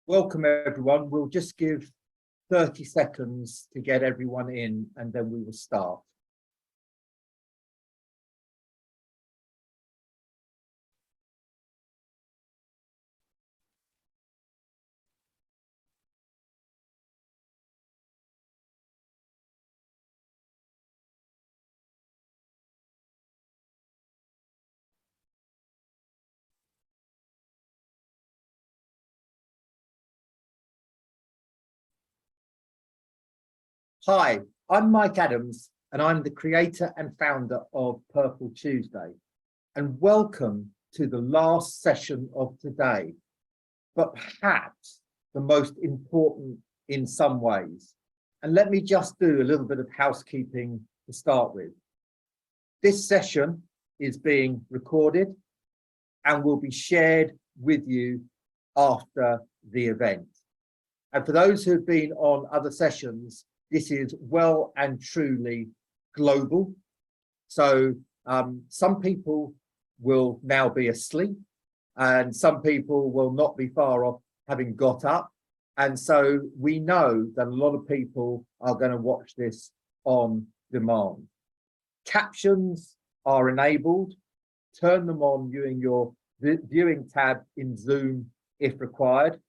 Welcome everyone. We'll just give 30 seconds to get everyone in and then we will start. Hi, I'm Mike Adams and I'm the creator and founder of Purple Tuesday. And welcome to the last session of today, but perhaps the most important in some ways. And let me just do a little bit of housekeeping to start with. This session is being recorded and will be shared with you after the event. And for those who have been on other sessions, this is well and truly global. So some people will now be asleep and some people will not be far off having got up. And so we know that a lot of people are going to watch this on demand. Captions are enabled. Turn them on using your viewing tab in Zoom if required.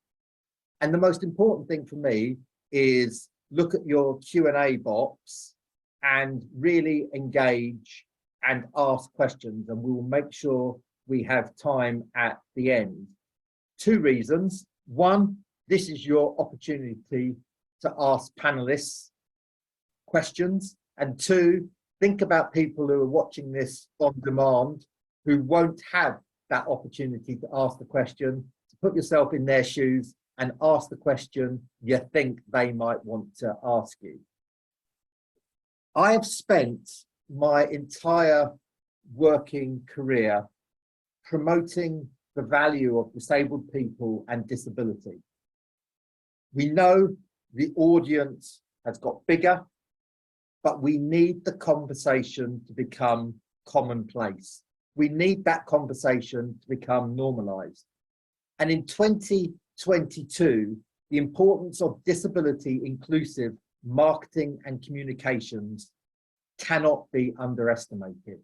And the most important thing for me is look at your Q&A box and really engage and ask questions, and we will make sure we have time at the end. Two reasons. One, this is your opportunity to ask panelists questions. And two, think about people who are watching this on demand who won't have that opportunity to ask the question. To put yourself in their shoes and ask the question you think they might want to ask you. I have spent my entire working career promoting the value of disabled people and disability. We know the audience has got bigger, but we need the conversation to become commonplace. We need that conversation to become normalized. And in 2022, the importance of disability inclusive marketing and communications cannot be underestimated.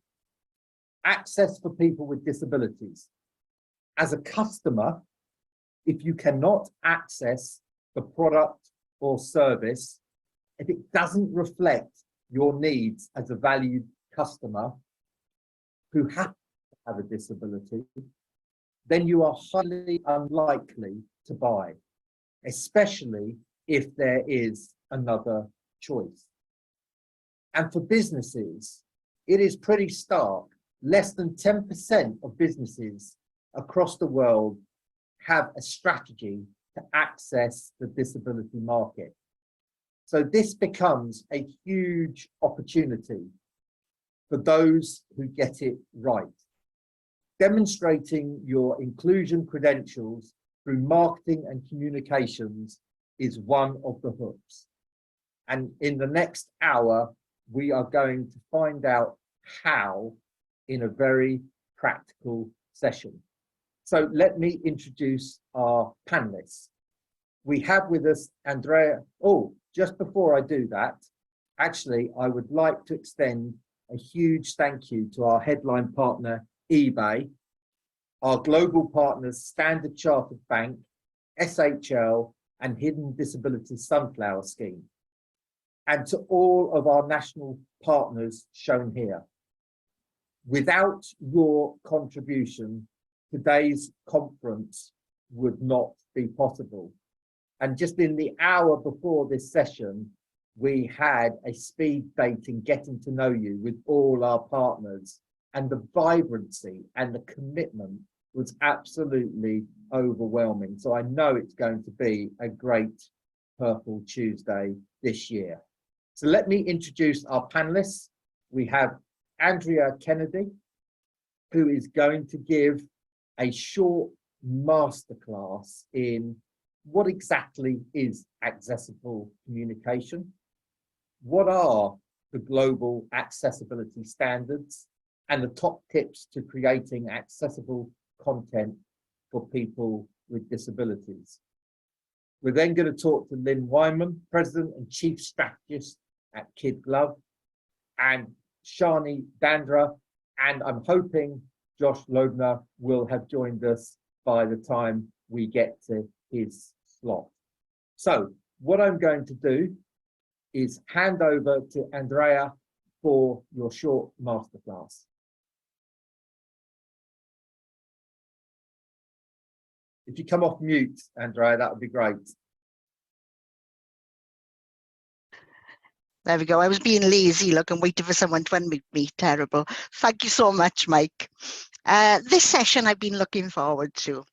Access for people with disabilities. As a customer, if you cannot access the product or service, if it doesn't reflect your needs as a valued customer who happens to have a disability, then you are highly unlikely to buy, especially if there is another choice. And for businesses, it is pretty stark. Less than 10% of businesses across the world have a strategy to access the disability market. So this becomes a huge opportunity for those who get it right. Demonstrating your inclusion credentials through marketing and communications is one of the hooks. And in the next hour, we are going to find out how in a very practical session. So let me introduce our panelists. We have with us Andrea. Oh, just before I do that, actually, I would like to extend a huge thank you to our headline partner, eBay, our global partners, Standard Chartered Bank, SHL, and Hidden Disability Sunflower Scheme, and to all of our national partners shown here. Without your contribution, today's conference would not be possible. And just in the hour before this session, we had a speed dating, getting to know you with all our partners, and the vibrancy and the commitment was absolutely overwhelming. So I know it's going to be a great Purple Tuesday this year. So let me introduce our panelists. We have Andrea Kennedy, who is going to give a short masterclass in what exactly is accessible communication, what are the global accessibility standards, and the top tips to creating accessible content for people with disabilities. We're then going to talk to Lynn Wyman, President and Chief Strategist at KidGlov, and Shani Dhanda, and I'm hoping Josh Loebner will have joined us by the time we get to his slot. So what I'm going to do is hand over to Andrea for your short masterclass. If you come off mute, Andrea, that would be great. There we go. I was being lazy, look, and waiting for someone to unmute me. Terrible. Thank you so much, Mike. This session I've been looking forward to.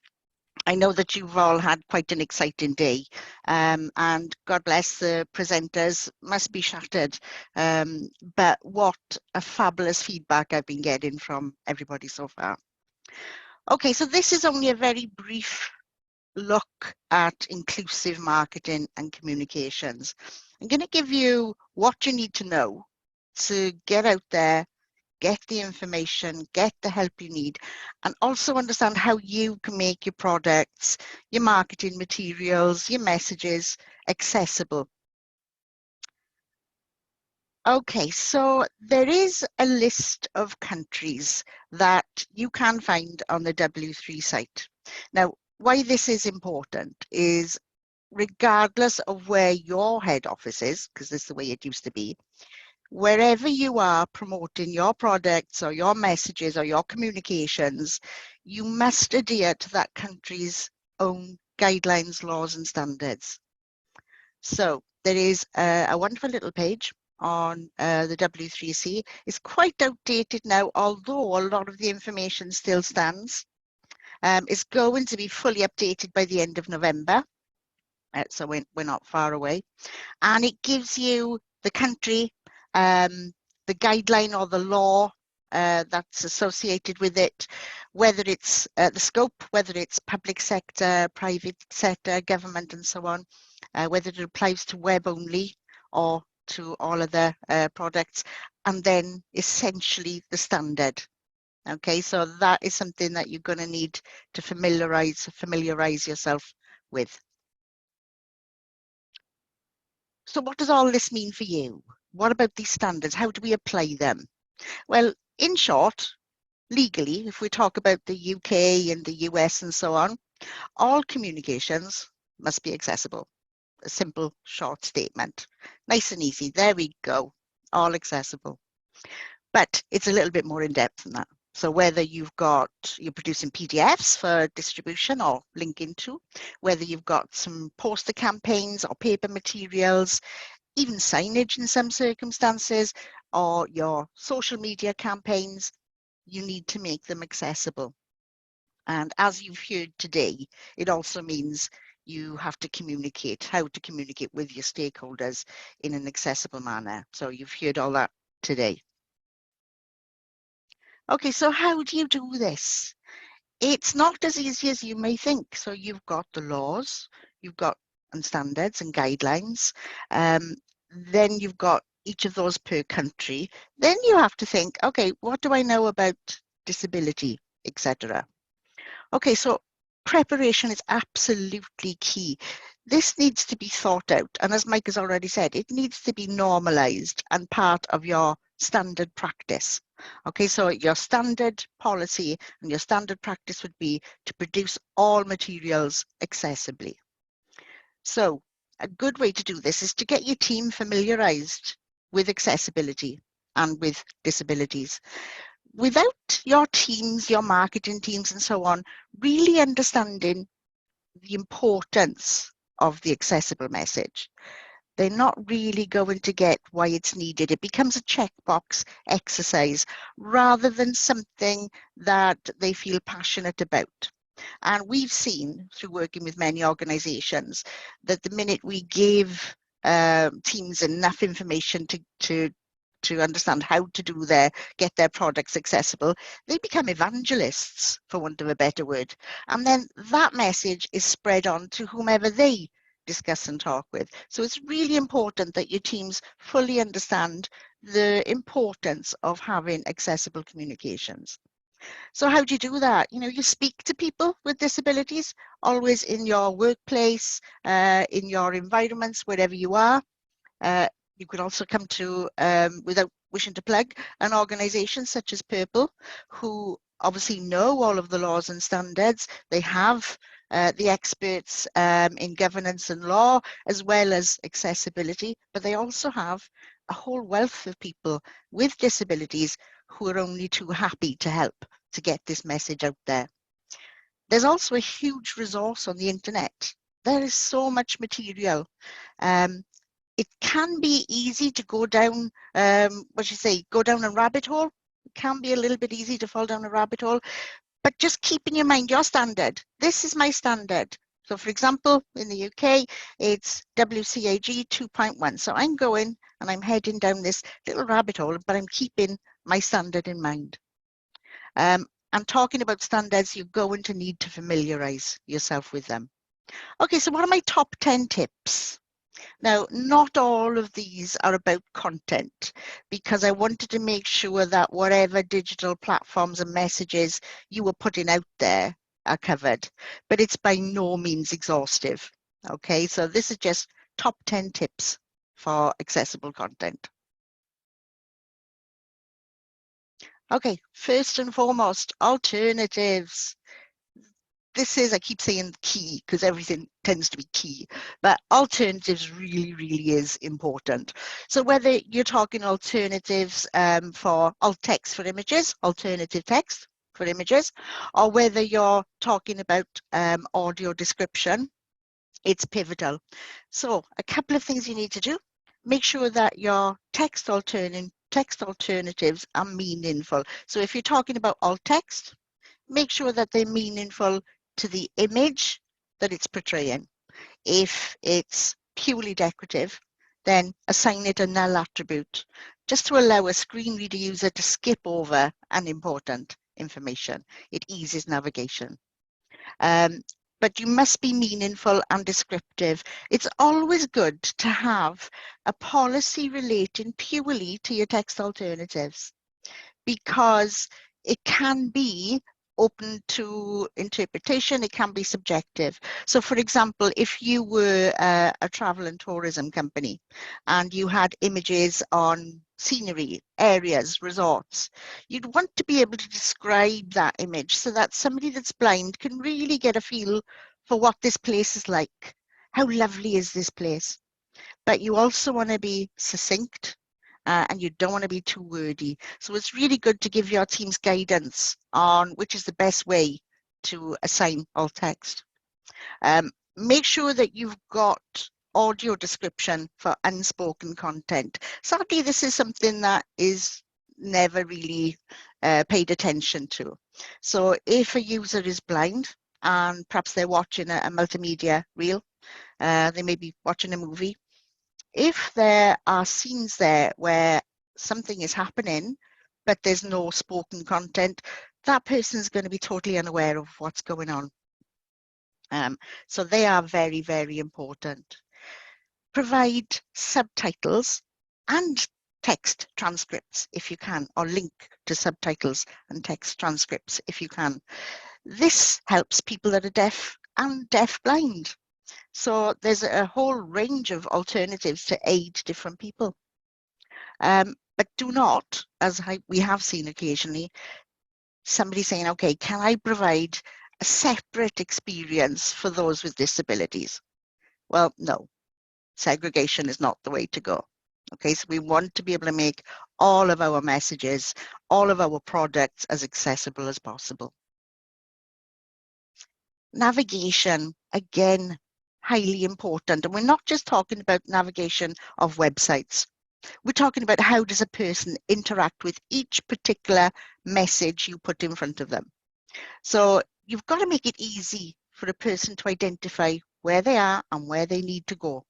I know that you've all had quite an exciting day, and God bless the presenters, must be shattered. But what a fabulous feedback I've been getting from everybody so far. Okay, so this is only a very brief look at inclusive marketing and communications. I'm going to give you what you need to know to get out there, get the information, get the help you need, and also understand how you can make your products, your marketing materials, your messages accessible. Okay, so there is a list of countries that you can find on the W3 site. Now, why this is important is regardless of where your head office is, because this is the way it used to be, wherever you are promoting your products or your messages or your communications, you must adhere to that country's own guidelines, laws and standards. So there is a wonderful little page on the W3C. It's quite outdated now, although a lot of the information still stands. It's going to be fully updated by the end of November. So we're not far away. And it gives you the country, the guideline or the law that's associated with it, whether it's the scope, whether it's public sector, private sector, government and so on, whether it applies to web only or to all other products, and then essentially the standard. Okay, so that is something that you're going to need to familiarize yourself with. So what does all this mean for you? What about these standards? How do we apply them? Well, in short, legally, if we talk about the UK and the US and so on, all communications must be accessible. A simple, short statement. Nice and easy. There we go. All accessible. But it's a little bit more in depth than that. So whether you're producing PDFs for distribution or linking to, whether you've got some poster campaigns or paper materials, even signage in some circumstances, or your social media campaigns, you need to make them accessible. And as you've heard today, it also means you have to communicate, how to communicate with your stakeholders in an accessible manner. So you've heard all that today. Okay, so how do you do this? It's not as easy as you may think. So you've got the laws, you've got standards and guidelines. Then you've got each of those per country. Then you have to think, okay, what do I know about disability, etc. Okay, so preparation is absolutely key. This needs to be thought out. And as Mike has already said, it needs to be normalized and part of your standard practice. Okay, so your standard policy and your standard practice would be to produce all materials accessibly. So a good way to do this is to get your team familiarized with accessibility and with disabilities. Without your teams, your marketing teams and so on, really understanding the importance of the accessible message, they're not really going to get why it's needed. It becomes a checkbox exercise rather than something that they feel passionate about. And we've seen through working with many organizations that the minute we give teams enough information to understand how to get their products accessible, they become evangelists, for want of a better word. And then that message is spread on to whomever they discuss and talk with. So it's really important that your teams fully understand the importance of having accessible communications. So how do you do that? You know, you speak to people with disabilities, always in your workplace, in your environments, wherever you are. You could also come to, without wishing to plug, an organisation such as Purple, who obviously know all of the laws and standards. They have the experts in governance and law, as well as accessibility, but they also have a whole wealth of people with disabilities who are only too happy to help to get this message out there. There's also a huge resource on the internet. There is so much material. It can be easy to go down, go down a rabbit hole. It can be a little bit easy to fall down a rabbit hole, but just keep in your mind your standard. This is my standard. So for example, in the UK, it's WCAG 2.1. So I'm going and I'm heading down this little rabbit hole, but I'm keeping my standard in mind. I'm talking about standards. You're going to need to familiarize yourself with them. Okay, so what are my top 10 tips? Now, not all of these are about content, because I wanted to make sure that whatever digital platforms and messages you were putting out there are covered, but it's by no means exhaustive. Okay, so this is just top 10 tips for accessible content. Okay, first and foremost, alternatives. This is, I keep saying key because everything tends to be key, but alternatives really is important. So whether you're talking alternatives for alt text for images, alternative text for images, or whether you're talking about audio description, it's pivotal. So a couple of things you need to do. Make sure that your text alternatives are meaningful. So if you're talking about alt text, make sure that they're meaningful to the image that it's portraying. If it's purely decorative, then assign it a null attribute, just to allow a screen reader user to skip over unimportant information. It eases navigation. But you must be meaningful and descriptive. It's always good to have a policy relating purely to your text alternatives, because it can be open to interpretation, it can be subjective. So for example, if you were a travel and tourism company and you had images on scenery, areas, resorts, you'd want to be able to describe that image so that somebody that's blind can really get a feel for what this place is like. How lovely is this place? But you also want to be succinct, and you don't want to be too wordy. So it's really good to give your teams guidance on which is the best way to assign alt text. Make sure that you've got audio description for unspoken content. Sadly, this is something that is never really paid attention to. So if a user is blind and perhaps they're watching a multimedia reel, they may be watching a movie, if there are scenes there where something is happening, but there's no spoken content, that person is going to be totally unaware of what's going on. So they are very important. Provide subtitles and text transcripts if you can, or link to subtitles and text transcripts if you can. This helps people that are deaf and deaf-blind. So there's a whole range of alternatives to aid different people. But do not, as we have seen occasionally, somebody saying, okay, can I provide a separate experience for those with disabilities? Well, no, segregation is not the way to go. Okay, so we want to be able to make all of our messages, all of our products as accessible as possible. Navigation, again, highly important. And we're not just talking about navigation of websites. We're talking about how does a person interact with each particular message you put in front of them. So you've got to make it easy for a person to identify where they are and where they need to go.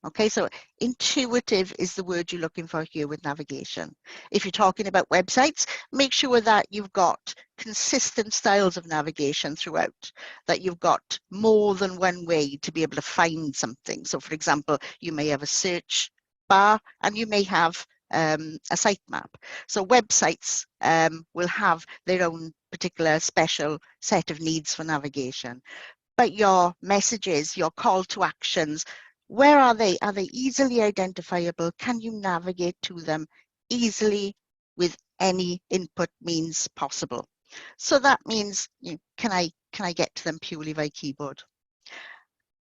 Okay, so intuitive is the word you're looking for here with navigation. If you're talking about websites, make sure that you've got consistent styles of navigation throughout, that you've got more than one way to be able to find something. So for example, you may have a search bar and you may have a sitemap. So websites will have their own particular special set of needs for navigation. But your messages, your call to actions, where are they? Are they easily identifiable? Can you navigate to them easily with any input means possible? So that means, can I get to them purely by keyboard?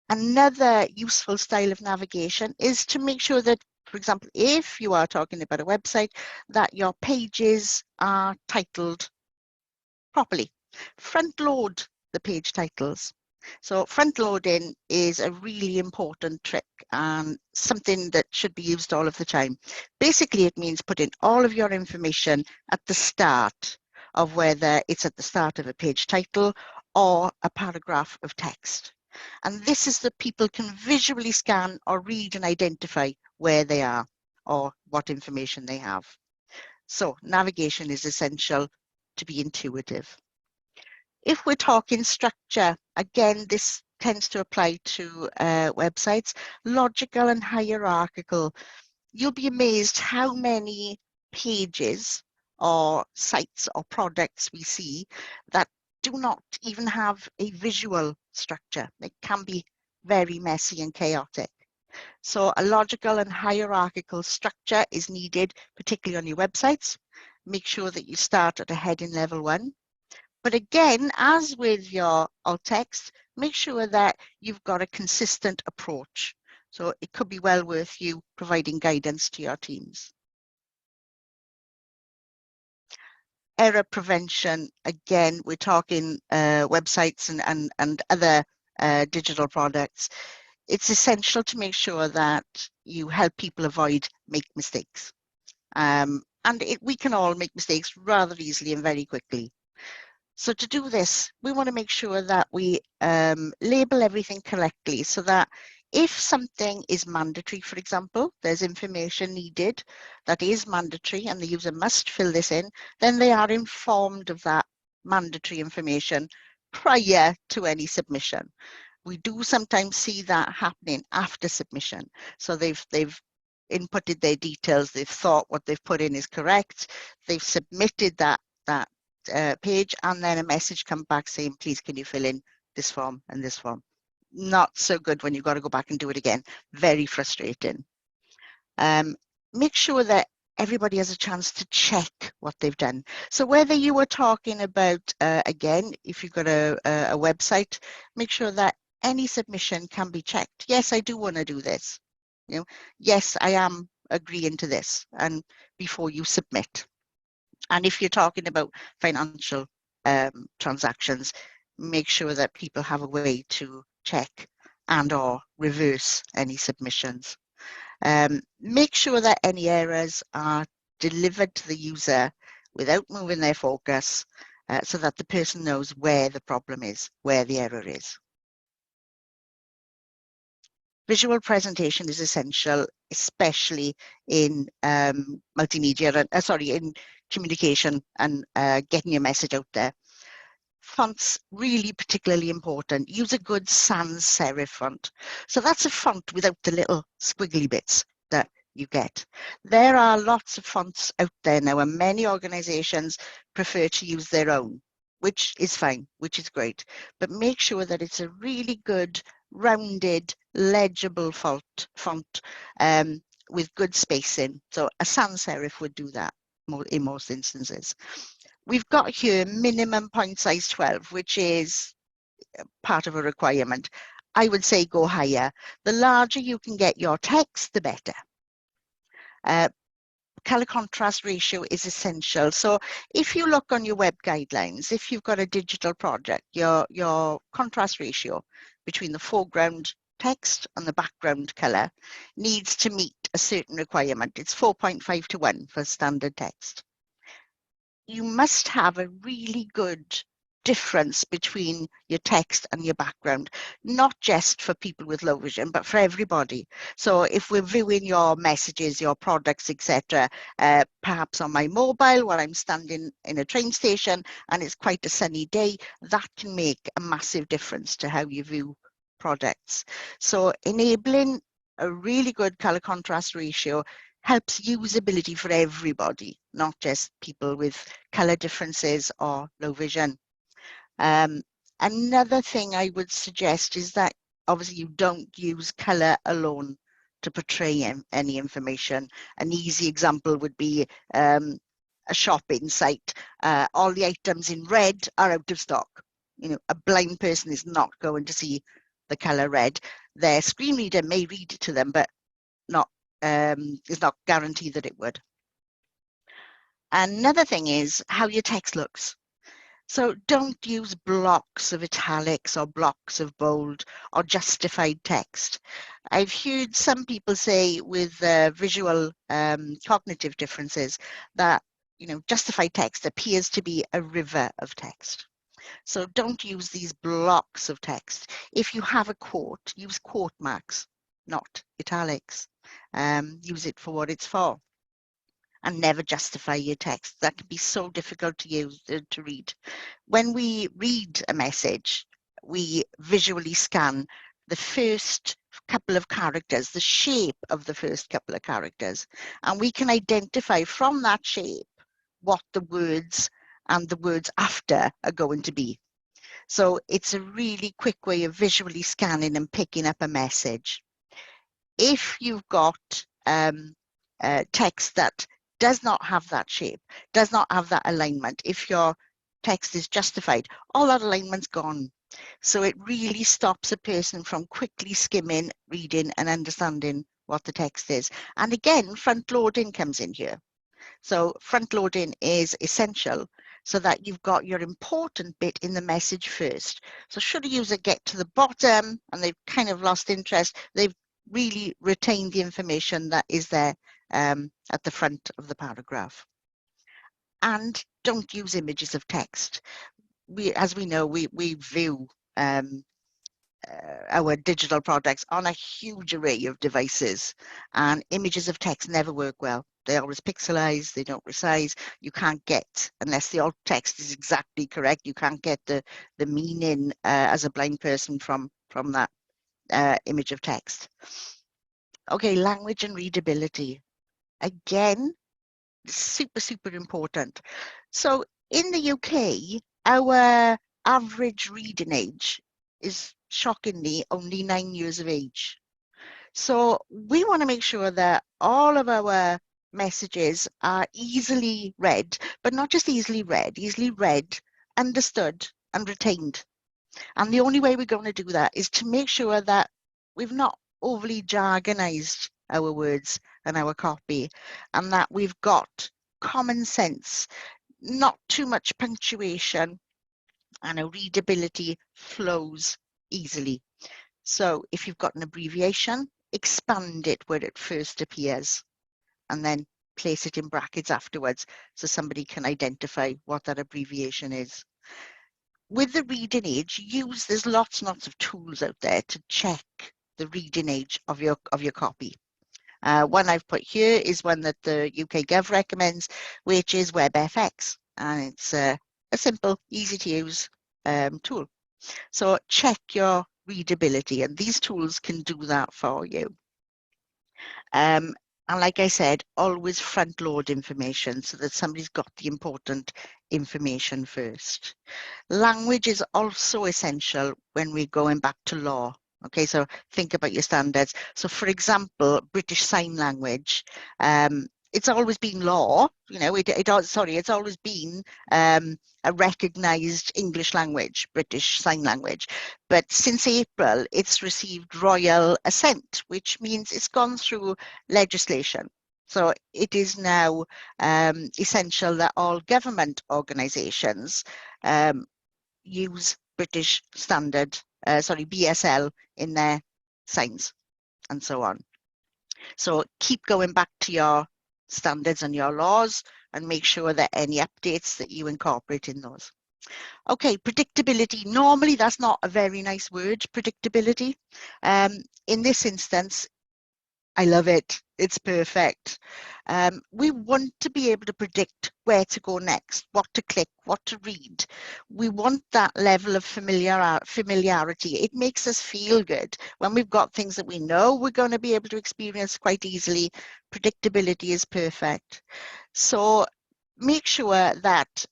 Another useful style of navigation is to make sure that, for example, if you are talking about a website, that your pages are titled properly. Front load the page titles. So front loading is a really important trick and something that should be used all of the time. Basically, it means putting all of your information at the start of whether it's at the start of a page title or a paragraph of text. And this is that people can visually scan or read and identify where they are or what information they have. So navigation is essential to be intuitive. If we're talking structure, again, this tends to apply to websites, logical and hierarchical. You'll be amazed how many pages or sites or products we see that do not even have a visual structure. It can be very messy and chaotic. So a logical and hierarchical structure is needed, particularly on your websites. Make sure that you start at a heading level 1. But again, as with your alt text, make sure that you've got a consistent approach. So it could be well worth you providing guidance to your teams. Error prevention, again, we're talking websites and other digital products. It's essential to make sure that you help people avoid make mistakes. We can all make mistakes rather easily and very quickly. So to do this, we want to make sure that we label everything correctly so that if something is mandatory, for example, there's information needed that is mandatory and the user must fill this in, then they are informed of that mandatory information prior to any submission. We do sometimes see that happening after submission. So they've inputted their details, they've thought what they've put in is correct, they've submitted that page, and then a message comes back saying, please can you fill in this form and this form. Not so good when you've got to go back and do it again. Very frustrating. Make sure that everybody has a chance to check what they've done. So whether you were talking about, again, if you've got a website, make sure that any submission can be checked. Yes, I do want to do this. Yes, I am agreeing to this, and before you submit. And if you're talking about financial transactions, make sure that people have a way to check and or reverse any submissions. Make sure that any errors are delivered to the user without moving their focus so that the person knows where the problem is, where the error is. Visual presentation is essential, especially in multimedia, in communication and getting your message out there. Fonts, really particularly important. Use a good sans serif font. So that's a font without the little squiggly bits that you get. There are lots of fonts out there now, and many organizations prefer to use their own, which is fine, which is great. But make sure that it's a really good, rounded, legible font with good spacing. So a sans serif would do that in most instances. We've got here minimum point size 12, which is part of a requirement. I would say go higher. The larger you can get your text, the better. Color contrast ratio is essential. So if you look on your web guidelines, if you've got a digital project, your contrast ratio between the foreground text and the background color needs to meet a certain requirement. It's 4.5 to 1 for standard text. You must have a really good difference between your text and your background, not just for people with low vision, but for everybody. So if we're viewing your messages, your products, etc., perhaps on my mobile while I'm standing in a train station and it's quite a sunny day, that can make a massive difference to how you view products. So enabling a really good color contrast ratio helps usability for everybody, not just people with color differences or low vision. Another thing I would suggest is that obviously you don't use color alone to portray any information. An easy example would be a shopping site. All the items in red are out of stock. You know, a blind person is not going to see the color red. Their screen reader may read it to them, but not is not guaranteed that it would. Another thing is how your text looks. So don't use blocks of italics or blocks of bold or justified text. I've heard some people say with visual cognitive differences that, you know, justified text appears to be a river of text. So don't use these blocks of text. If you have a quote, use quote marks, not italics. Use it for what it's for. And never justify your text. That can be so difficult to use, to read. When we read a message, we visually scan the first couple of characters, the shape of the first couple of characters, and we can identify from that shape what the words and the words after are going to be. So it's a really quick way of visually scanning and picking up a message. If you've got text that does not have that shape, does not have that alignment, if your text is justified, all that alignment's gone. So it really stops a person from quickly skimming, reading and understanding what the text is. And again, front loading comes in here. So front loading is essential so that you've got your important bit in the message first. So should a user get to the bottom and they've kind of lost interest, they've really retained the information that is there at the front of the paragraph. And don't use images of text. As we know, we view our digital products on a huge array of devices, and images of text never work well. They always pixelize, they don't resize. You can't get, unless the alt text is exactly correct, you can't get the meaning as a blind person from that image of text. Okay, language and readability. Again, super, super important. So in the UK, our average reading age is shockingly only 9 years of age. So we want to make sure that all of our messages are easily read, but not just easily read, understood and retained. And the only way we're going to do that is to make sure that we've not overly jargonized our words and our copy, and that we've got common sense, not too much punctuation, and our readability flows easily. So if you've got an abbreviation, expand it where it first appears and then place it in brackets afterwards so somebody can identify what that abbreviation is. With the reading age, there's lots and lots of tools out there to check the reading age of your copy. One I've put here is one that the UK Gov recommends, which is WebFX, and it's a simple, easy to use tool. So check your readability, and these tools can do that for you. And like I said, always front load information so that somebody's got the important information first. Language is also essential when we're going back to law. Okay, so think about your standards. So for example, British Sign Language, it's always been law, you know, it's always been a recognized English language, British Sign Language. But since April, it's received royal assent, which means it's gone through legislation. So it is now essential that all government organizations use British Standard, BSL in their signs and so on. So keep going back to your standards and your laws and make sure that any updates that you incorporate in those. Okay, predictability. Normally that's not a very nice word, predictability. In this instance, I love it. it's perfect. We want to be able to predict where to go next, what to click, what to read. We want that level of familiarity. It makes us feel good when we've got things that we know we're going to be able to experience quite easily. Predictability is perfect. So make sure that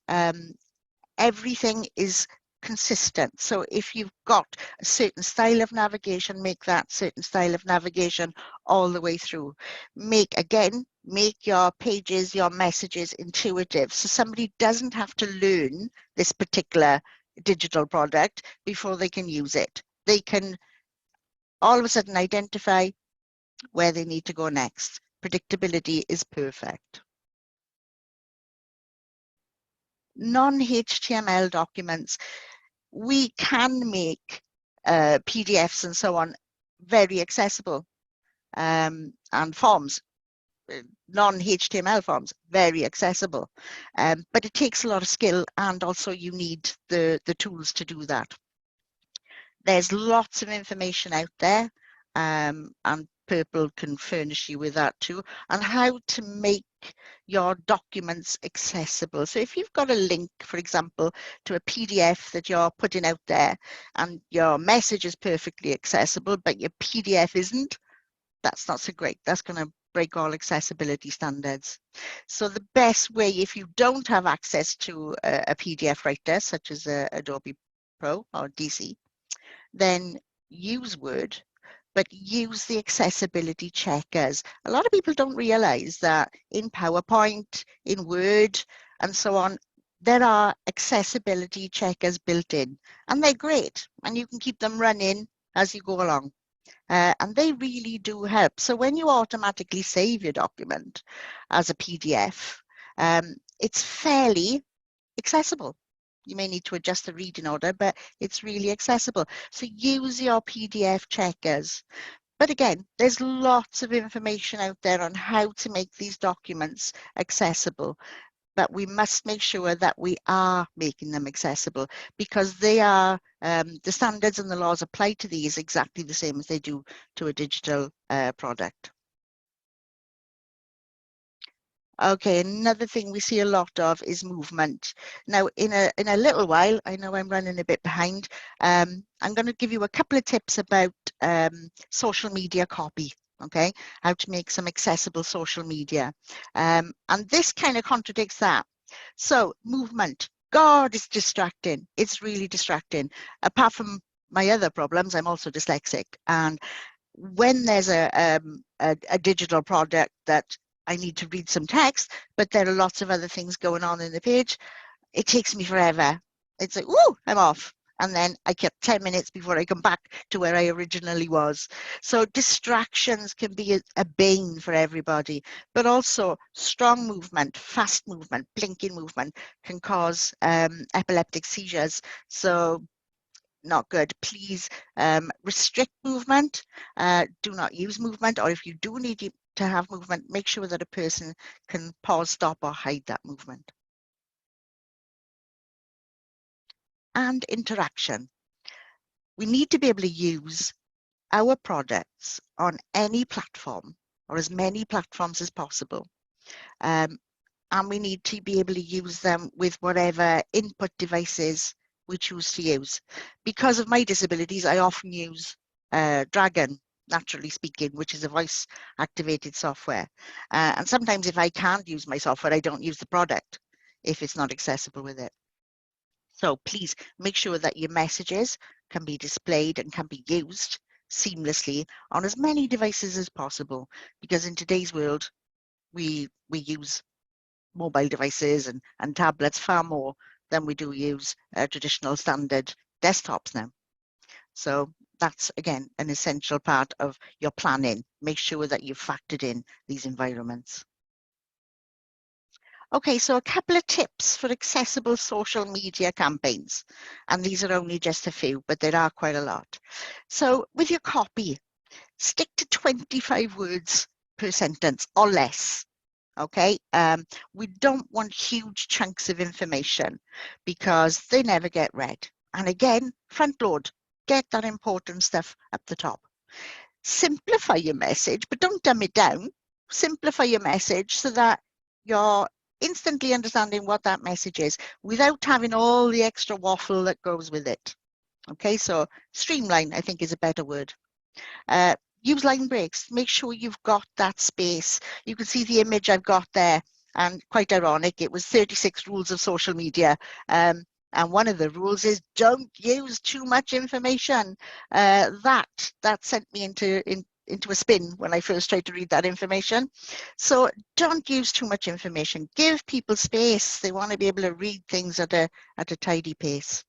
everything is consistent. So if you've got a certain style of navigation, make that certain style of navigation all the way through. Make your pages, your messages intuitive. So somebody doesn't have to learn this particular digital product before they can use it. They can all of a sudden identify where they need to go next. Predictability is perfect. Non-HTML documents, we can make PDFs and so on very accessible, and forms, non-HTML forms, very accessible, but it takes a lot of skill, and also you need the tools to do that. There's lots of information out there, and Purple can furnish you with that too, on how to make your documents accessible. So if you've got a link, for example, to a PDF that you're putting out there, and your message is perfectly accessible, but your PDF isn't, that's not so great. That's going to break all accessibility standards. So the best way, if you don't have access to a PDF writer, such as Adobe Pro or DC, then use Word, but use the accessibility checkers. A lot of people don't realize that in PowerPoint, in Word, and so on, there are accessibility checkers built in, and they're great, and you can keep them running as you go along. And they really do help. So when you automatically save your document as a PDF, it's fairly accessible. You may need to adjust the reading order, but it's really accessible. So use your PDF checkers. But again, there's lots of information out there on how to make these documents accessible. But we must make sure that we are making them accessible, because they are, the standards and the laws apply to these exactly the same as they do to a digital product. Okay, another thing we see a lot of is movement. Now, in a little while, I know I'm running a bit behind, I'm going to give you a couple of tips about social media copy, okay? How to make some accessible social media. And this kind of contradicts that. So, movement. God, it's distracting. It's really distracting. Apart from my other problems, I'm also dyslexic. And when there's a digital product that I need to read some text, but there are lots of other things going on in the page, it takes me forever. It's like, ooh, I'm off. And then I get 10 minutes before I come back to where I originally was. So distractions can be a bane for everybody, but also strong movement, fast movement, blinking movement can cause epileptic seizures. So not good. Please restrict movement, do not use movement, or if you do need to have movement, make sure that a person can pause, stop, or hide that movement. And interaction. We need to be able to use our products on any platform, or as many platforms as possible. And we need to be able to use them with whatever input devices we choose to use. Because of my disabilities, I often use Dragon, Naturally Speaking, which is a voice activated software. And sometimes if I can't use my software, I don't use the product if it's not accessible with it. So please make sure that your messages can be displayed and can be used seamlessly on as many devices as possible, because in today's world, we use mobile devices and tablets far more than we do use traditional standard desktops now. So that's, again, an essential part of your planning. Make sure that you've factored in these environments. Okay, so a couple of tips for accessible social media campaigns. And these are only just a few, but there are quite a lot. So with your copy, stick to 25 words per sentence or less. Okay, we don't want huge chunks of information because they never get read. And again, front load, get that important stuff at the top. Simplify your message, but don't dumb it down. simplify your message so that you're instantly understanding what that message is without having all the extra waffle that goes with it. Okay, so streamline, I think, is a better word. Use line breaks. Make sure you've got that space. You can see the image I've got there, and quite ironic, it was 36 rules of social media. And one of the rules is don't use too much information. That sent me into a spin when I first tried to read that information. So don't use too much information. Give people space. They want to be able to read things at a tidy pace.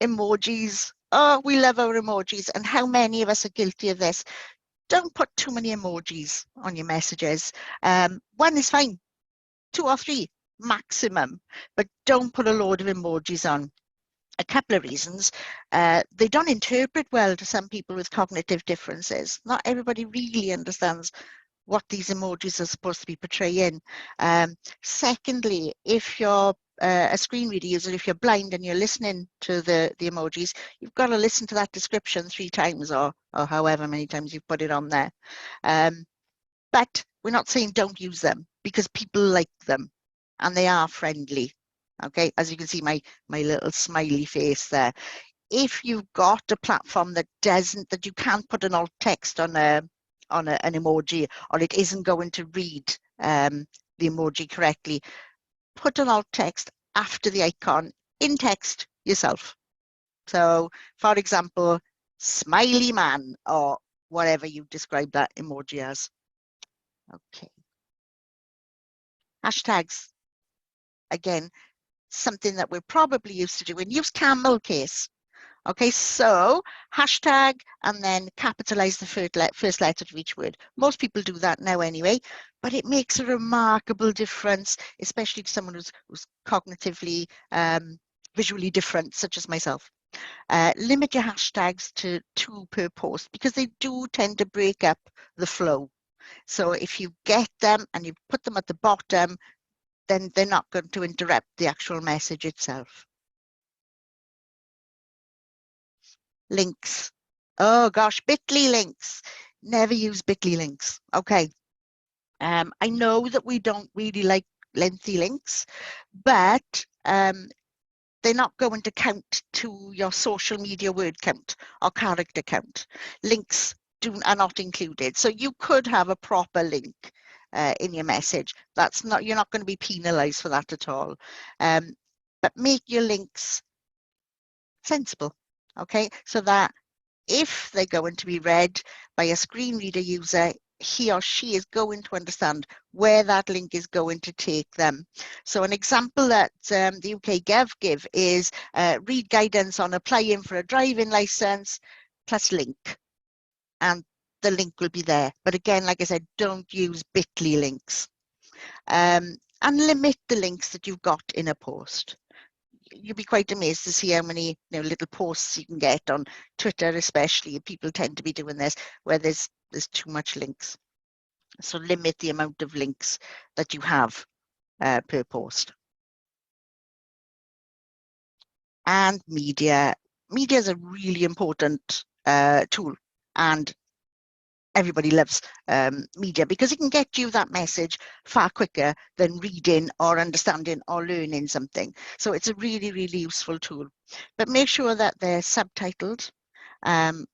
Emojis. Oh, we love our emojis. And how many of us are guilty of this? Don't put too many emojis on your messages. One is fine, 2 or 3 maximum, but don't put a load of emojis on. A couple of reasons. They don't interpret well to some people with cognitive differences. Not everybody really understands what these emojis are supposed to be portraying. Secondly, if you're a screen reader user, if you're blind and you're listening to the emojis, you've got to listen to that description 3 times or however many times you've put it on there. But we're not saying don't use them, because people like them and they are friendly. Okay, as you can see my little smiley face there. If you've got a platform that you can't put an alt text on an emoji, or it isn't going to read the emoji correctly, put an alt text after the icon in text yourself. So, for example, smiley man, or whatever you describe that emoji as. Okay. Hashtags. Again, something that we're probably used to doing. Use camel case. Okay, so hashtag and then capitalize the first letter of each word. Most people do that now anyway, but it makes a remarkable difference, especially to someone who's cognitively, visually different, such as myself. Limit your hashtags to 2 per post, because they do tend to break up the flow. So if you get them and you put them at the bottom, then they're not going to interrupt the actual message itself. Links. Oh gosh, bit.ly links. Never use bit.ly links. Okay. I know that we don't really like lengthy links, but they're not going to count to your social media word count or character count. Links are not included. So you could have a proper link in your message. You're not going to be penalized for that at all. But make your links sensible, okay? So that if they're going to be read by a screen reader user, he or she is going to understand where that link is going to take them. So an example that the UK Gov give is read guidance on applying for a driving license plus link, and the link will be there. But again, like I said, don't use bit.ly links. And limit the links that you've got in a post. You'll be quite amazed to see how many little posts you can get on Twitter, especially. People tend to be doing this where there's too much links. So limit the amount of links that you have per post. And media. Media is a really important tool, and everybody loves media because it can get you that message far quicker than reading or understanding or learning something. So it's a really, really useful tool. But make sure that they're subtitled and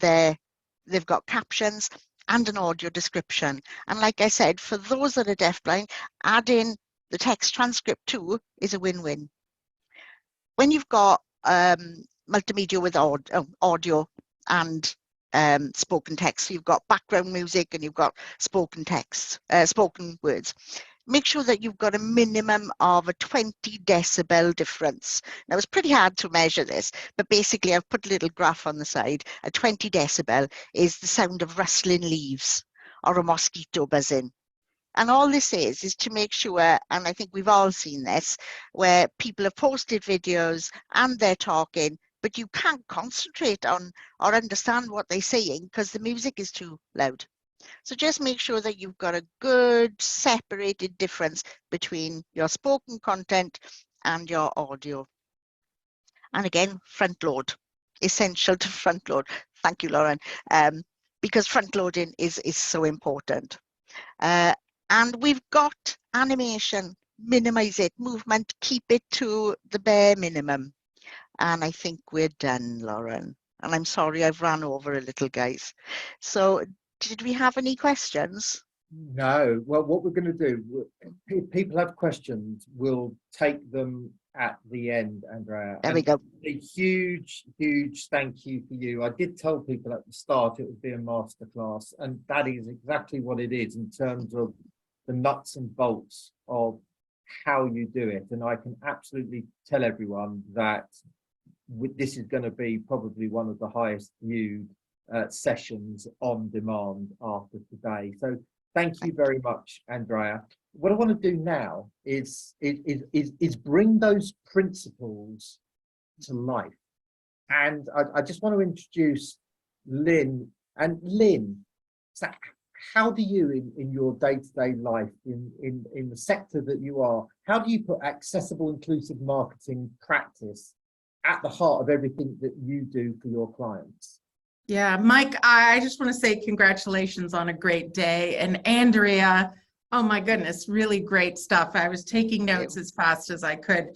they've got captions and an audio description. And like I said, for those that are deafblind, adding the text transcript too is a win-win. When you've got multimedia with audio and spoken text, so you've got background music and you've got spoken text, spoken words, make sure that you've got a minimum of a 20 decibel difference. Now it's pretty hard to measure this, but basically I've put a little graph on the side. A 20 decibel is the sound of rustling leaves or a mosquito buzzing. And all this is to make sure, and I think we've all seen this, where people have posted videos and they're talking, but you can't concentrate on or understand what they're saying because the music is too loud. So just make sure that you've got a good separated difference between your spoken content and your audio. And again, front load, essential to front load. Thank you, Lauren. because front loading is so important. And we've got animation, minimize it, movement, keep it to the bare minimum. And I think we're done, Lauren. And I'm sorry I've ran over a little, guys. So did we have any questions? No. Well, what we're going to do, if people have questions, we'll take them at the end, Andrea. There we go. A huge, huge thank you for you. I did tell people at the start it would be a masterclass, and that is exactly what it is in terms of the nuts and bolts of how you do it. And I can absolutely tell everyone that this is going to be probably one of the highest viewed sessions on demand after today. So thank you very much, Andrea. What I want to do now is bring those principles to life. And I just want to introduce Lynn. And Lynn, so how do you, in your day-to-day life, in the sector that you are, how do you put accessible, inclusive marketing practice at the heart of everything that you do for your clients? Yeah, Mike, I just want to say congratulations on a great day. And Andrea, oh my goodness, really great stuff. I was taking notes as fast as I could.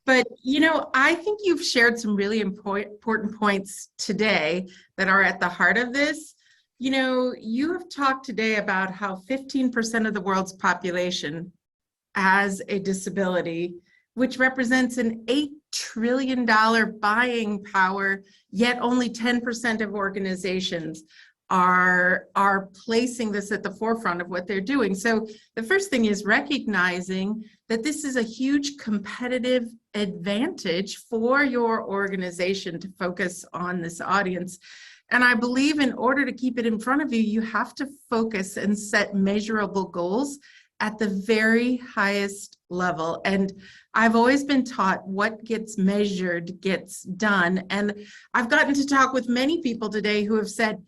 But, you know, I think you've shared some really important points today that are at the heart of this. You know, you have talked today about how 15% of the world's population has a disability, which represents an $8 trillion buying power, yet only 10% of organizations are placing this at the forefront of what they're doing. So the first thing is recognizing that this is a huge competitive advantage for your organization to focus on this audience. And I believe in order to keep it in front of you, you have to focus and set measurable goals at the very highest level. And I've always been taught what gets measured gets done. And I've gotten to talk with many people today who have said,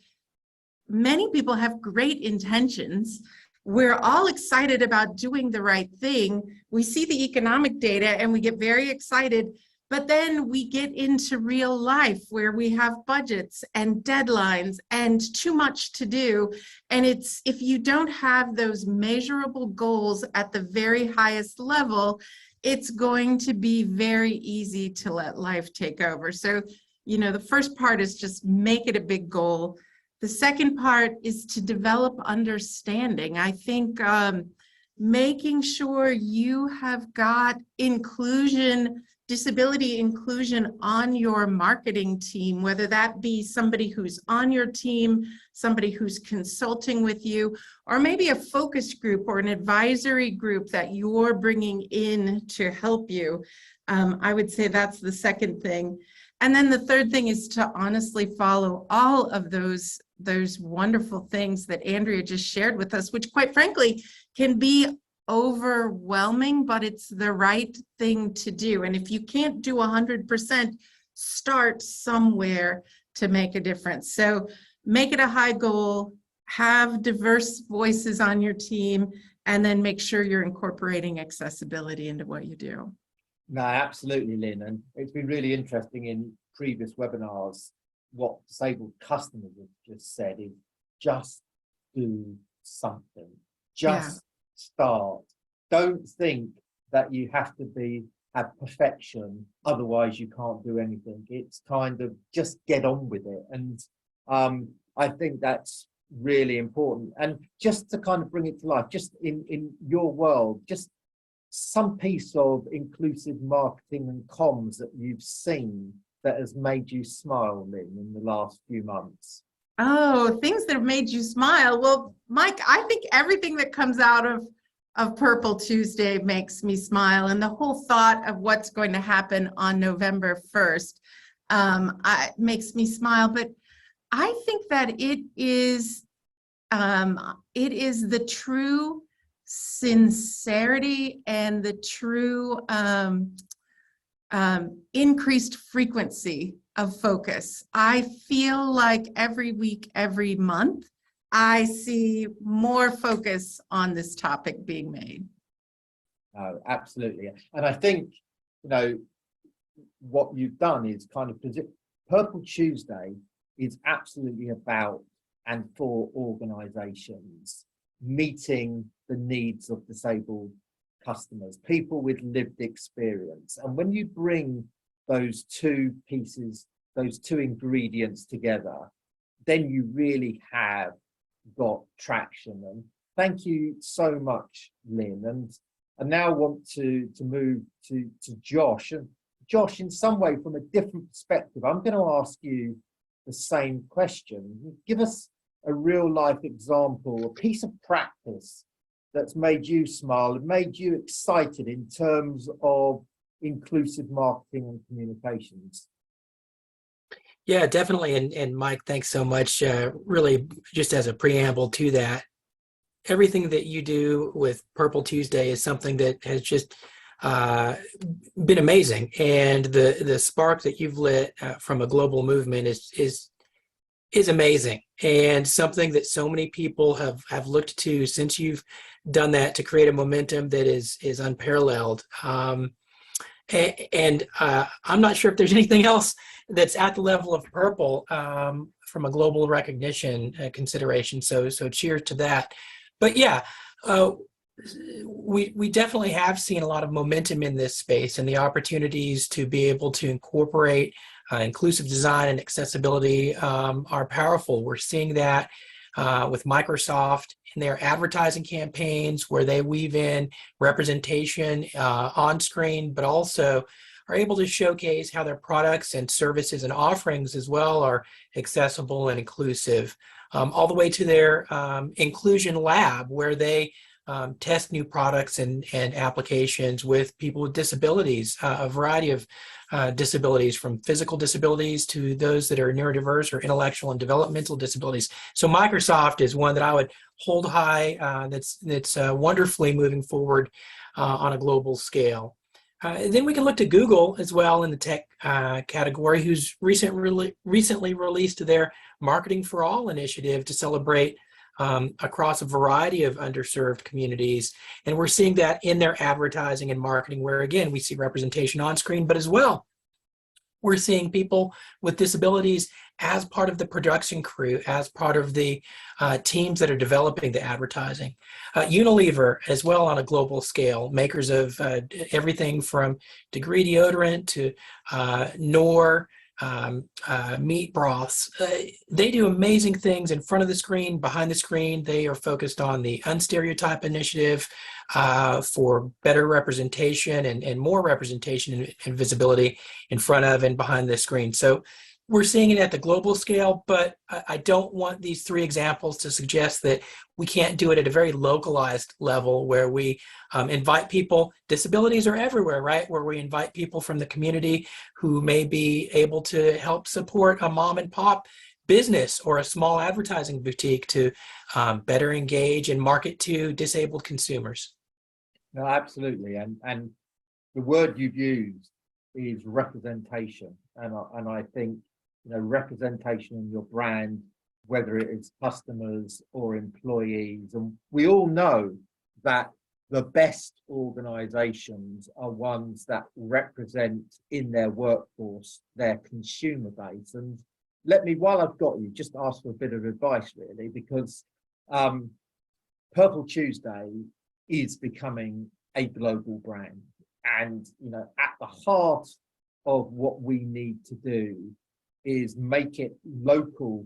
many people have great intentions. We're all excited about doing the right thing. We see the economic data and we get very excited, but then we get into real life where we have budgets and deadlines and too much to do. And it's, if you don't have those measurable goals at the very highest level, it's going to be very easy to let life take over. So, you know, the first part is just make it a big goal. The second part is to develop understanding. I think making sure you have got inclusion, disability inclusion on your marketing team, whether that be somebody who's on your team, somebody who's consulting with you, or maybe a focus group or an advisory group that you're bringing in to help you. I would say that's the second thing. And then the third thing is to honestly follow all of those wonderful things that Andrea just shared with us, which quite frankly can be overwhelming, but it's the right thing to do. And if you can't do 100%, start somewhere to make a difference. So make it a high goal, have diverse voices on your team, and then make sure you're incorporating accessibility into what you do. No, absolutely, Lynn. And it's been really interesting in previous webinars. What disabled customers have just said is just do something, just start. Don't think that you have to have perfection, otherwise you can't do anything. It's kind of just get on with it. And I think that's really important. And just to kind of bring it to life, just in your world, just some piece of inclusive marketing and comms that you've seen that has made you smile, Lynn, in the last few months? Oh, things that have made you smile. Well, Mike, I think everything that comes out of Purple Tuesday makes me smile. And the whole thought of what's going to happen on November 1st makes me smile. But I think that it is the true sincerity and the true increased frequency of focus. I feel like every week, every month, I see more focus on this topic being made. Oh, absolutely. And I think, you know, what you've done is kind of, Purple Tuesday is absolutely about and for organizations meeting the needs of disabled customers, people with lived experience. And when you bring those two pieces, those two ingredients together, then you really have got traction. And thank you so much, Lynn. And I now want to move to Josh. And Josh, in some way, from a different perspective, I'm going to ask you the same question. Give us a real life example, a piece of practice that's made you smile and made you excited in terms of inclusive marketing and communications. Yeah, definitely. And Mike, thanks so much. Really, just as a preamble to that, everything that you do with Purple Tuesday is something that has just been amazing. And the spark that you've lit from a global movement is amazing, and something that so many people have looked to since you've done that to create a momentum that is unparalleled. I'm not sure if there's anything else that's at the level of Purple from a global recognition consideration. So cheers to that. But yeah, we definitely have seen a lot of momentum in this space, and the opportunities to be able to incorporate inclusive design and accessibility are powerful. We're seeing that with Microsoft in their advertising campaigns, where they weave in representation on screen, but also are able to showcase how their products and services and offerings as well are accessible and inclusive, all the way to their inclusion lab, where they test new products and applications with people with disabilities, a variety of disabilities, from physical disabilities to those that are neurodiverse or intellectual and developmental disabilities. So Microsoft is one that I would hold high, that's wonderfully moving forward on a global scale. Then we can look to Google as well in the tech category, who's recently released their Marketing for All initiative to celebrate across a variety of underserved communities. And we're seeing that in their advertising and marketing, where again, we see representation on screen, but as well, we're seeing people with disabilities as part of the production crew, as part of the teams that are developing the advertising. Unilever as well on a global scale, makers of everything from Degree deodorant to Knorr, meat broths. They do amazing things in front of the screen, behind the screen. They are focused on the Unstereotype initiative for better representation and more representation and visibility in front of and behind the screen. So we're seeing it at the global scale, but I don't want these three examples to suggest that we can't do it at a very localized level, where we invite people. Disabilities are everywhere, right? Where we invite people from the community who may be able to help support a mom and pop business or a small advertising boutique to better engage and market to disabled consumers. No, absolutely. And the word you've used is representation. And I think, representation in your brand, whether it is customers or employees. And we all know that the best organizations are ones that represent in their workforce their consumer base. And let me, while I've got you, just ask for a bit of advice, really, because Purple Tuesday is becoming a global brand. And, at the heart of what we need to do is make it local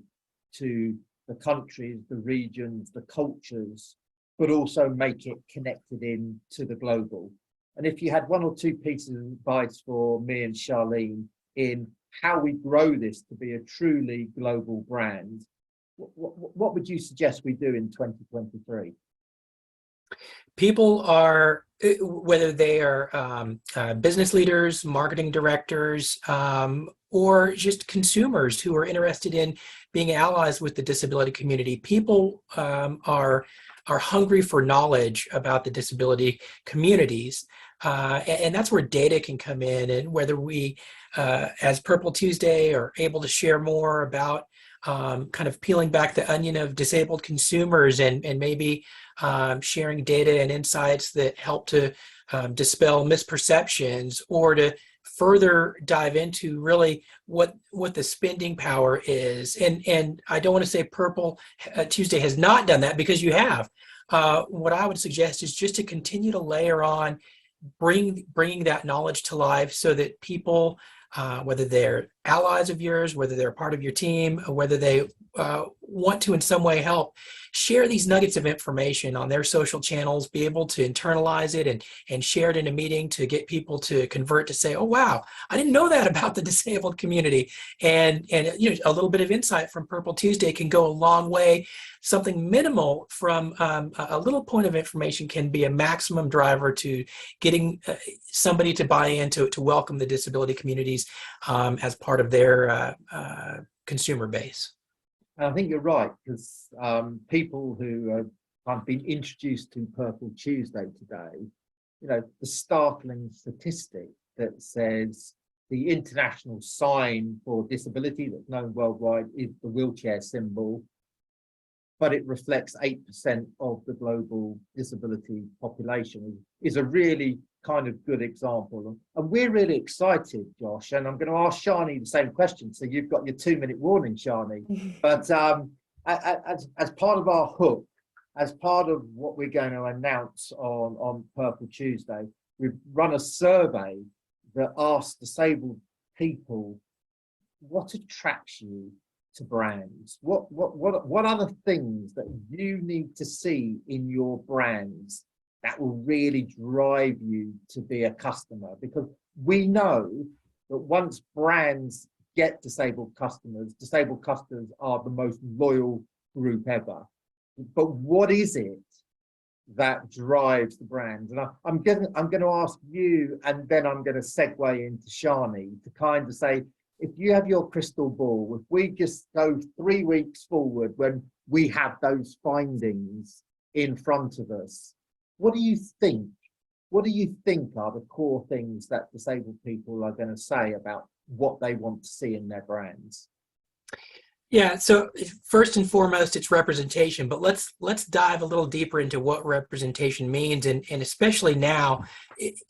to the countries, the regions, the cultures, but also make it connected in to the global. And if you had one or two pieces of advice for me and Charlene in how we grow this to be a truly global brand, what would you suggest we do in 2023? People are, whether they are business leaders, marketing directors, or just consumers who are interested in being allies with the disability community, people are hungry for knowledge about the disability communities. And that's where data can come in, and whether we, as Purple Tuesday, are able to share more about kind of peeling back the onion of disabled consumers and maybe sharing data and insights that help to dispel misperceptions, or to further dive into really what the spending power is. And I don't want to say Purple Tuesday has not done that, because you have. What I would suggest is just to continue to layer on, bringing that knowledge to life, so that people, whether they're allies of yours, whether they're part of your team, or whether they want to in some way help, share these nuggets of information on their social channels, be able to internalize it and share it in a meeting to get people to convert, to say, oh, wow, I didn't know that about the disabled community. And you know, a little bit of insight from Purple Tuesday can go a long way. Something minimal from a little point of information can be a maximum driver to getting somebody to buy in to welcome the disability communities as part of their consumer base. I think you're right, because people who have been introduced to Purple Tuesday today, you know, the startling statistic that says the international sign for disability that's known worldwide is the wheelchair symbol, but it reflects 8% of the global disability population, is a really kind of good example. And we're really excited, Josh, and I'm going to ask Shani the same question. So you've got your 2-minute warning, Shani. But as part of our hook, as part of what we're going to announce on Purple Tuesday, we've run a survey that asks disabled people, what attracts you to brands? What are the things that you need to see in your brands that will really drive you to be a customer? Because we know that once brands get disabled customers are the most loyal group ever. But what is it that drives the brands? And I'm going to ask you, and then I'm going to segue into Shani to kind of say, if you have your crystal ball, if we just go 3 weeks forward when we have those findings in front of us, what do you think? What do you think are the core things that disabled people are going to say about what they want to see in their brands? Yeah, so first and foremost, it's representation, but let's dive a little deeper into what representation means, and especially now,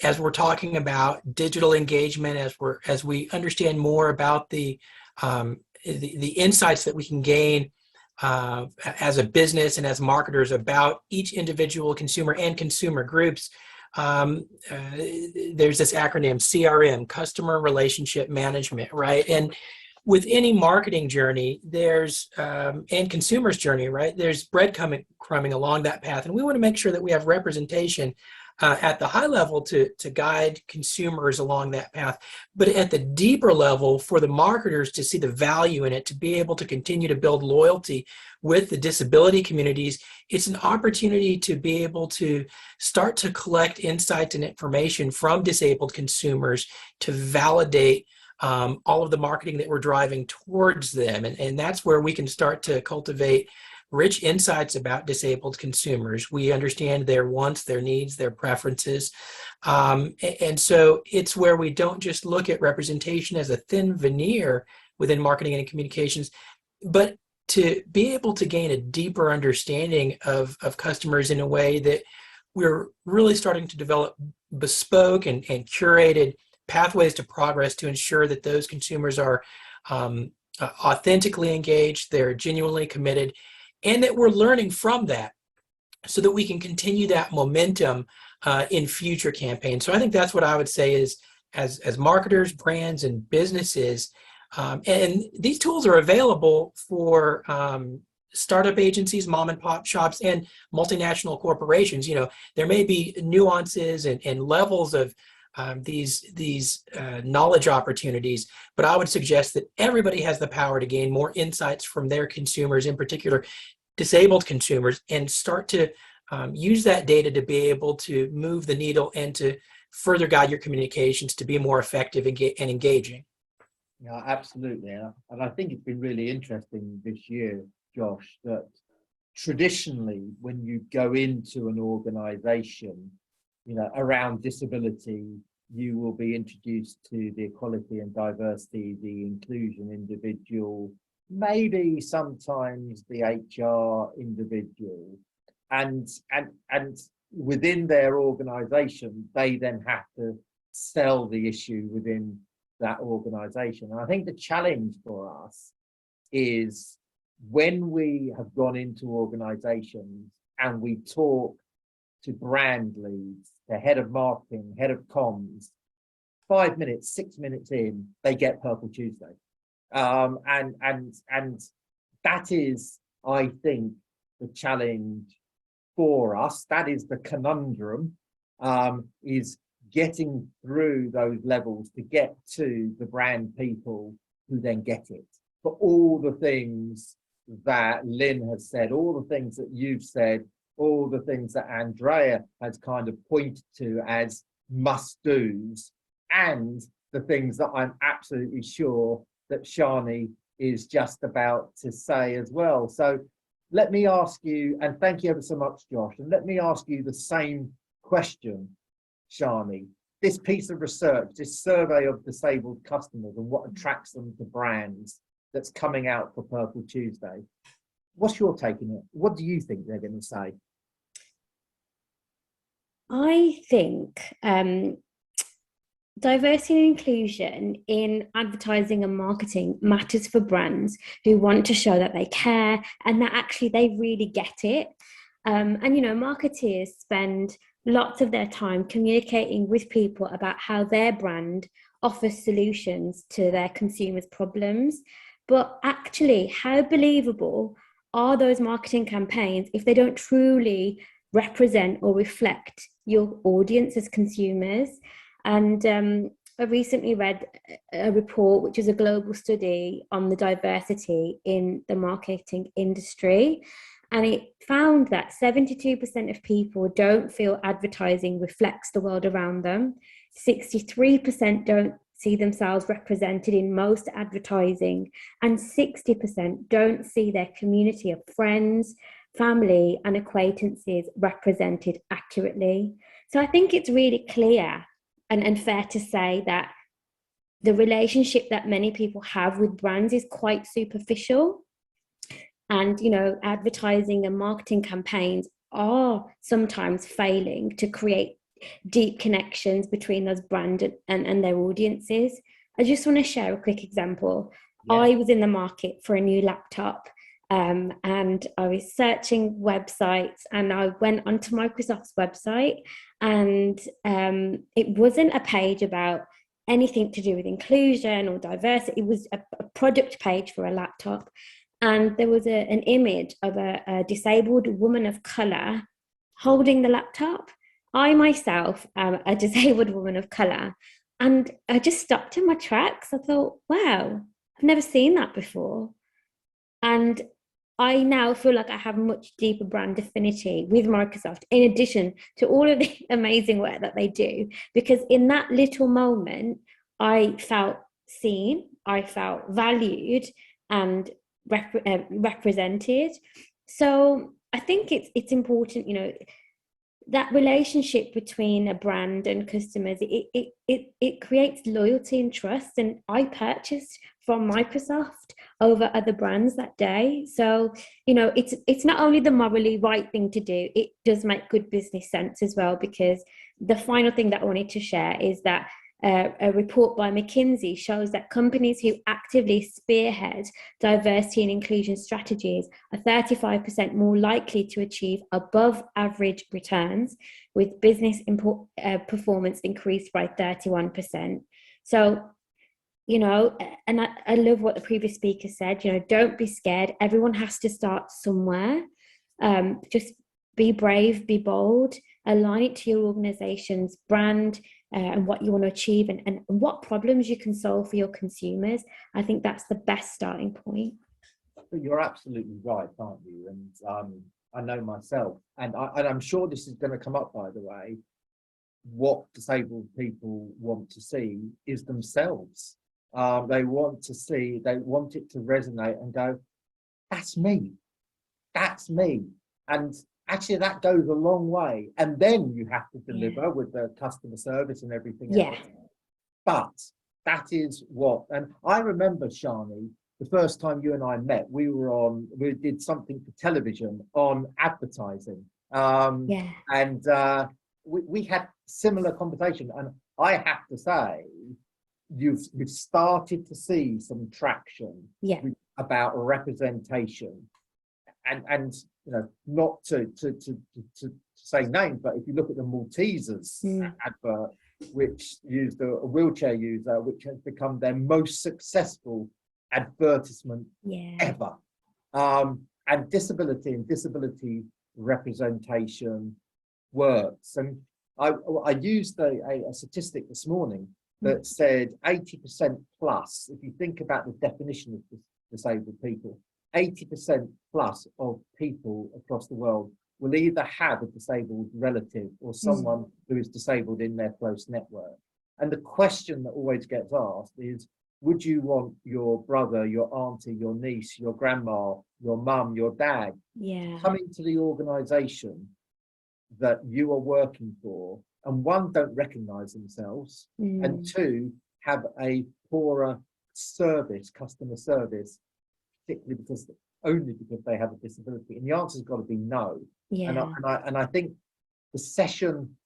as we're talking about digital engagement, as we understand more about the insights that we can gain as a business and as marketers about each individual consumer and consumer groups. There's this acronym CRM, Customer Relationship Management, right? And with any marketing journey, there's and consumer's journey, right? There's breadcrumbing along that path, and we want to make sure that we have representation at the high level to guide consumers along that path, but at the deeper level for the marketers to see the value in it, to be able to continue to build loyalty with the disability communities. It's an opportunity to be able to start to collect insights and information from disabled consumers to validate all of the marketing that we're driving towards them. And that's where we can start to cultivate rich insights about disabled consumers. We understand their wants, their needs, their preferences. And so it's where we don't just look at representation as a thin veneer within marketing and communications, but to be able to gain a deeper understanding of customers in a way that we're really starting to develop bespoke and curated pathways to progress to ensure that those consumers are authentically engaged, they're genuinely committed, and that we're learning from that so that we can continue that momentum in future campaigns. So I think that's what I would say is, as marketers, brands, and businesses, and these tools are available for startup agencies, mom and pop shops, and multinational corporations. You know, there may be nuances and levels of these knowledge opportunities, but I would suggest that everybody has the power to gain more insights from their consumers, in particular disabled consumers, and start to use that data to be able to move the needle and to further guide your communications to be more effective and engaging. Yeah, absolutely. And I think it's been really interesting this year, Josh, that traditionally when you go into an organization, you know, around disability, you will be introduced to the equality and diversity, the inclusion individual, maybe sometimes the HR individual, and within their organization, they then have to sell the issue within that organization. And I think the challenge for us is when we have gone into organizations and we talk to brand leads, the head of marketing, head of comms, 5 minutes, 6 minutes in, they get Purple Tuesday. And that is, I think, the challenge for us. That is the conundrum, is getting through those levels to get to the brand people who then get it. For all the things that Lynn has said, all the things that you've said, all the things that Andrea has kind of pointed to as must-dos, and the things that I'm absolutely sure that Shani is just about to say as well. So let me ask you, and thank you ever so much, Josh, and let me ask you the same question, Shani. This piece of research, this survey of disabled customers and what attracts them to brands that's coming out for Purple Tuesday, what's your take on it? What do you think they're going to say? I think diversity and inclusion in advertising and marketing matters for brands who want to show that they care and that actually they really get it. And, you know, marketeers spend lots of their time communicating with people about how their brand offers solutions to their consumers' problems. But actually, how believable are those marketing campaigns if they don't truly represent or reflect your audience as consumers? And I recently read a report, which is a global study on the diversity in the marketing industry. And it found that 72% of people don't feel advertising reflects the world around them. 63% don't see themselves represented in most advertising. And 60% don't see their community of friends, family, and acquaintances represented accurately. So I think it's really clear and fair to say that the relationship that many people have with brands is quite superficial. And, you know, advertising and marketing campaigns are sometimes failing to create deep connections between those brands and their audiences. I just want to share a quick example. Yeah. I was in the market for a new laptop, and I was searching websites, and I went onto Microsoft's website, and it wasn't a page about anything to do with inclusion or diversity. It was a product page for a laptop. And there was an image of a disabled woman of colour holding the laptop. I myself am a disabled woman of colour. And I just stopped in my tracks. I thought, wow, I've never seen that before. And I now feel like I have much deeper brand affinity with Microsoft, in addition to all of the amazing work that they do. Because in that little moment, I felt seen, I felt valued, and represented. So I think it's important, you know, that relationship between a brand and customers, it creates loyalty and trust. And I purchased from Microsoft over other brands that day. So, you know, it's not only the morally right thing to do, it does make good business sense as well. Because the final thing that I wanted to share is that a report by McKinsey shows that companies who actively spearhead diversity and inclusion strategies are 35% more likely to achieve above average returns, with business performance increased by 31%. So, you know, and I love what the previous speaker said, you know, don't be scared. Everyone has to start somewhere. Just be brave, be bold, align it to your organization's brand, and what you want to achieve, and what problems you can solve for your consumers. I think that's the best starting point. You're absolutely right, aren't you? And I know myself, and I'm sure this is going to come up, by the way, what disabled people want to see is themselves. They want to see, they want it to resonate and go, that's me, that's me. And actually, that goes a long way. And then you have to deliver with the customer service and everything else. But that is what, and I remember, Shani, the first time you and I met, we did something for television on advertising. And we had similar conversation. And I have to say, you've started to see some traction about representation, and you know, not to say names, but if you look at the Maltesers advert, which used a wheelchair user, which has become their most successful advertisement ever. And disability and disability representation works. And I used a statistic this morning that said 80% plus, if you think about the definition of disabled people, 80% plus of people across the world will either have a disabled relative or someone who is disabled in their close network. And the question that always gets asked is, would you want your brother, your auntie, your niece, your grandma, your mum, your dad coming to the organisation that you are working for, and one, don't recognise themselves, and two, have a poorer service, customer service, particularly only because they have a disability? And the answer's got to be no. And I think the session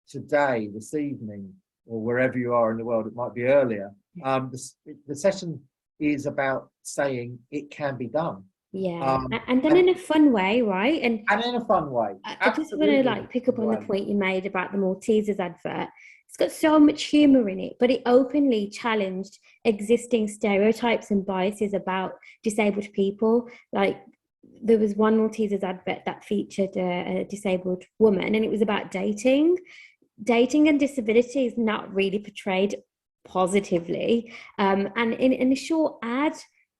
today, this evening, or wherever you are in the world, it might be earlier, the session is about saying it can be done. And then in a fun way, right? And in a fun way. I just want to like pick up on the point you made about the Maltesers advert. It's got so much humor in it, but it openly challenged existing stereotypes and biases about disabled people. Like, there was one Maltesers advert that featured a disabled woman, and it was about dating. Dating and disability is not really portrayed positively. And in a short ad,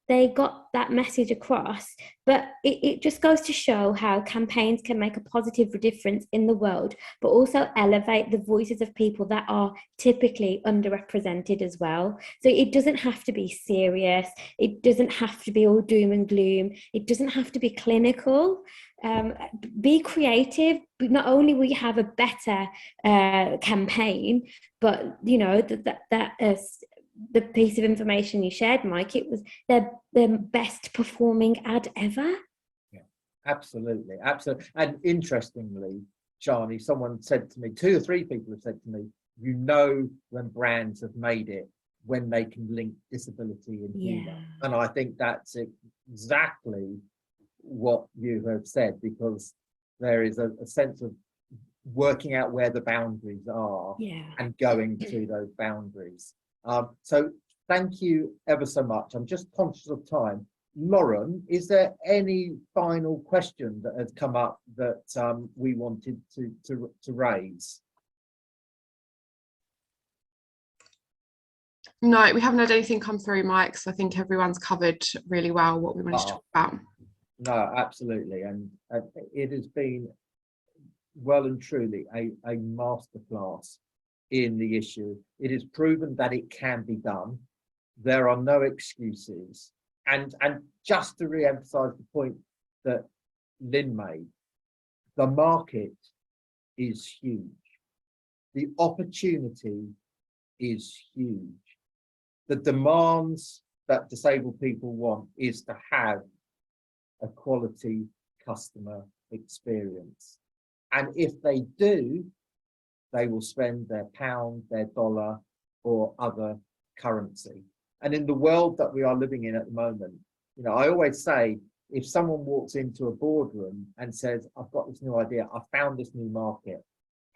they got that message across, but it just goes to show how campaigns can make a positive difference in the world, but also elevate the voices of people that are typically underrepresented as well. So it doesn't have to be serious. It doesn't have to be all doom and gloom. It doesn't have to be clinical. Be creative. Not only will you have a better campaign, but you know the piece of information you shared, Mike, it was their best performing ad ever. Yeah, absolutely. And interestingly, Shani, someone said to me, 2 or 3 people have said to me, you know when brands have made it when they can link disability and humour. And I think that's exactly what you have said, because there is a sense of working out where the boundaries are and going to those boundaries. So thank you ever so much. I'm just conscious of time. Lauren, is there any final question that has come up that we wanted to raise? No, we haven't had anything come through, Mike, so I think everyone's covered really well what we wanted to talk about. No, absolutely. And it has been well and truly a masterclass in the issue. It is proven that it can be done. There are no excuses. And just to re-emphasize the point that Lynn made, the market is huge. The opportunity is huge. The demands that disabled people want is to have a quality customer experience. And if they do, they will spend their pound, their dollar, or other currency. And in the world that we are living in at the moment, you know, I always say, if someone walks into a boardroom and says, I've got this new idea, I found this new market,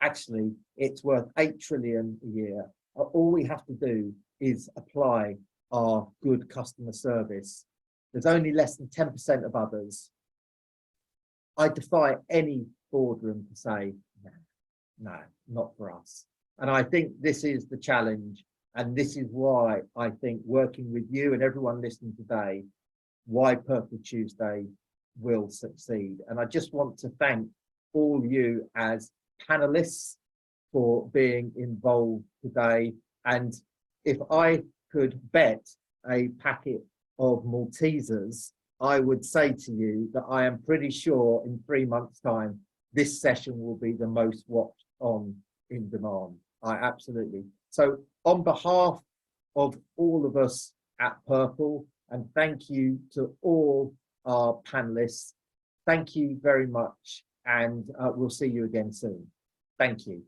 actually, it's worth 8 trillion a year. All we have to do is apply our good customer service. There's only less than 10% of others. I defy any boardroom to say, no, not for us. And I think this is the challenge. And this is why I think working with you and everyone listening today, why Purple Tuesday will succeed. And I just want to thank all you as panelists for being involved today. And if I could bet a packet of Maltesers, I would say to you that I am pretty sure in 3 months' time, this session will be the most watched on in demand. I absolutely. So on behalf of all of us at Purple, and thank you to all our panelists, thank you very much, and we'll see you again soon. Thank you.